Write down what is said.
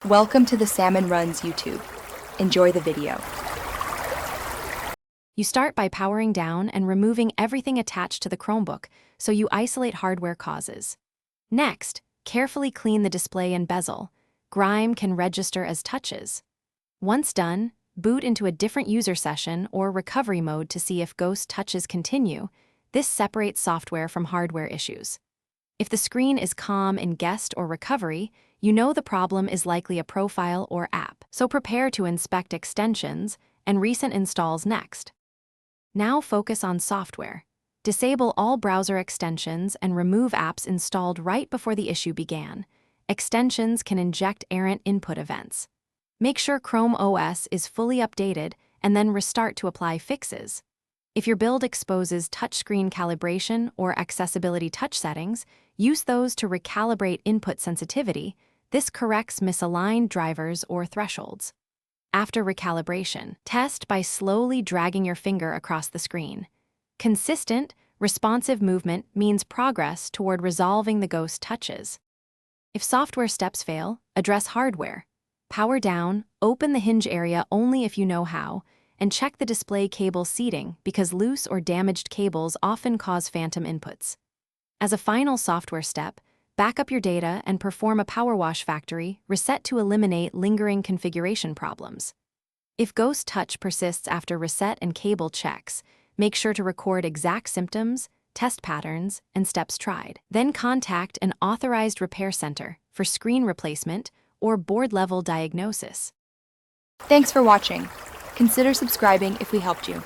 Welcome to the Salmon Runs YouTube. Enjoy the video. You start by powering down and removing everything attached to the Chromebook so you isolate hardware causes. Next, carefully clean the display and bezel. Grime can register as touches. Once done, boot into a different user session or recovery mode to see if ghost touches continue. This separates software from hardware issues. If the screen is calm in guest or recovery, you know the problem is likely a profile or app, so prepare to inspect extensions and recent installs next. Now focus on software. Disable all browser extensions and remove apps installed right before the issue began. Extensions can inject errant input events. Make sure Chrome OS is fully updated and then restart to apply fixes. If your build exposes touchscreen calibration or accessibility touch settings, use those to recalibrate input sensitivity. This corrects misaligned drivers or thresholds. After recalibration, test by slowly dragging your finger across the screen. Consistent, responsive movement means progress toward resolving the ghost touches. If software steps fail, address hardware. Power down, open the hinge area only if you know how, and check the display cable seating because loose or damaged cables often cause phantom inputs. As a final software step, back up your data and perform a power wash factory reset to eliminate lingering configuration problems. If ghost touch persists after reset and cable checks, make sure to record exact symptoms, test patterns, and steps tried. Then contact an authorized repair center for screen replacement or board-level diagnosis. Thanks for watching. Consider subscribing if we helped you.